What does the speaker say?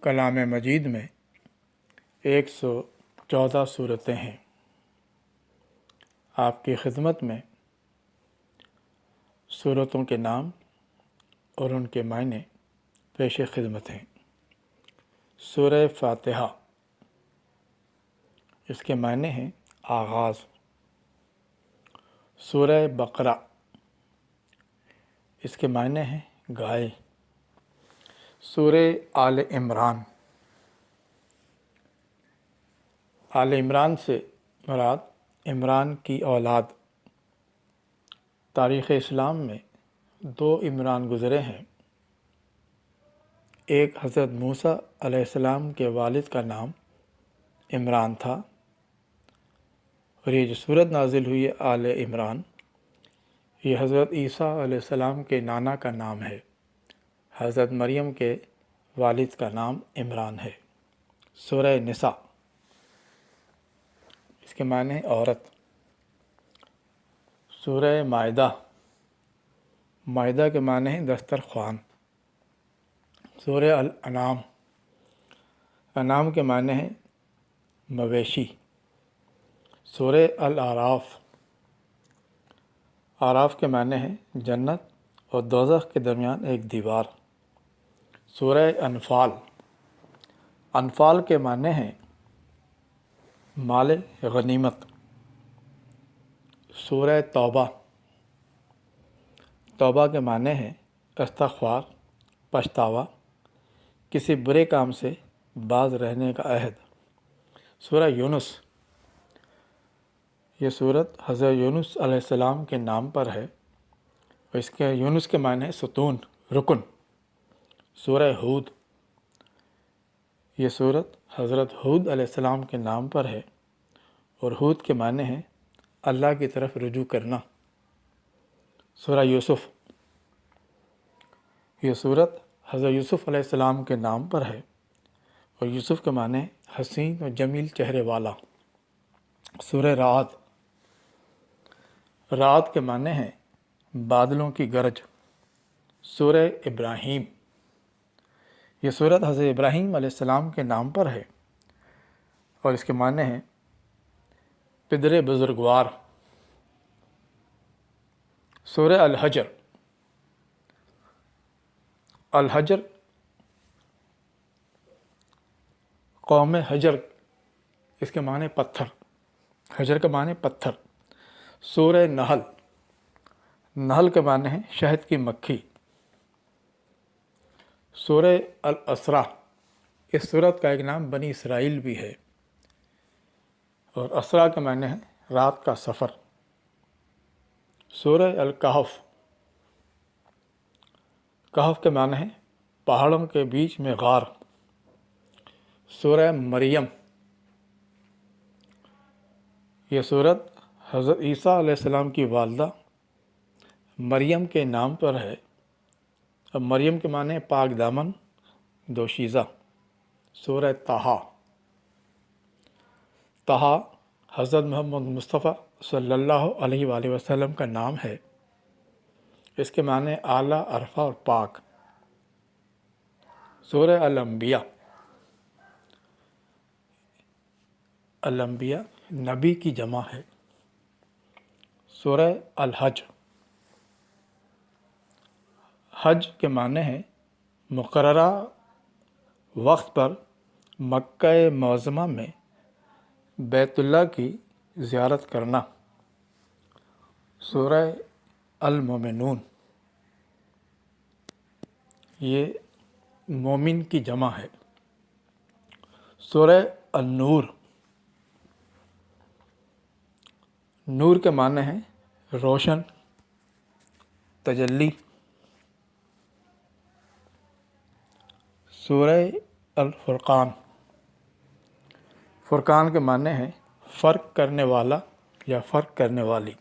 کلام مجید میں 114 صورتیں ہیں۔ آپ کی خدمت میں صورتوں کے نام اور ان کے معنی پیش خدمت ہیں۔ سورہ فاتحہ، اس کے معنی ہیں آغاز۔ سورہ بقرہ، اس کے معنی ہیں گائے۔ سورہ آل عمران، آل عمران سے مراد عمران کی اولاد۔ تاریخ اسلام میں 2 عمران گزرے ہیں۔ ایک حضرت موسیٰ علیہ السلام کے والد کا نام عمران تھا، اور یہ جو سورت نازل ہوئی آل عمران، یہ حضرت عیسیٰ علیہ السلام کے نانا کا نام ہے۔ حضرت مریم کے والد کا نام عمران ہے۔ سورہ نساء، اس کے معنی ہے عورت۔ سورہ مائدہ، مائدہ کے معنی ہے دسترخوان۔ سورہ الانعام، انعام کے معنی ہے مویشی۔ سورہ الاعراف، اعراف کے معنی ہے جنت اور دوزخ کے درمیان ایک دیوار۔ سورہ انفال، انفال کے معنی ہیں مال غنیمت۔ سورہ توبہ، توبہ کے معنی ہے استغفار، پچھتاوا، کسی برے کام سے باز رہنے کا عہد۔ سورہ یونس، یہ سورت حضرت یونس علیہ السلام کے نام پر ہے، اور اس کے یونس کے معنی ہے ستون، رکن۔ سورہ ہود، یہ سورت حضرت ہود علیہ السلام کے نام پر ہے، اور ہود کے معنی ہے اللہ کی طرف رجوع کرنا۔ سورہ یوسف، یہ سورت حضرت یوسف علیہ السلام کے نام پر ہے، اور یوسف کے معنی حسین و جمیل چہرے والا۔ سورہ رعد، رعد کے معنی ہیں بادلوں کی گرج۔ سورہ ابراہیم، یہ سورت حضرت ابراہیم علیہ السلام کے نام پر ہے، اور اس کے معنی ہیں پدر بزرگوار۔ سورہ الحجر، الحجر قوم حجر، اس کے معنی پتھر، حجر کا معنی پتھر۔ سورہ نحل، نحل کے معنی ہے شہد کی مکھی۔ سورہ الاسراء، اس سورت کا ایک نام بنی اسرائیل بھی ہے، اور اسراء کے معنی ہے رات کا سفر۔ سورہ الکہف، کہف کے معنی ہے پہاڑوں کے بیچ میں غار۔ سورہ مریم، یہ سورت حضرت عیسیٰ علیہ السلام کی والدہ مریم کے نام پر ہے، اور مریم کے معنی پاک دامن، دوشیزہ۔ سورہ طٰہٰ، طٰہٰ حضرت محمد مصطفیٰ صلی اللہ علیہ وآلہ وسلم کا نام ہے، اس کے معنی اعلیٰ، عرفہ اور پاک۔ سورہ الانبیاء، الانبیاء نبی کی جمع ہے۔ سورہ الحج، حج کے معنی ہے مقررہ وقت پر مکہ معظمہ میں بیت اللہ کی زیارت کرنا۔ سورہ المومنون، یہ مومن کی جمع ہے۔ سورہ النور، نور کے معنی ہے روشن، تجلی۔ سورہ الفرقان، فرقان کے معنی ہے فرق کرنے والا یا فرق کرنے والی۔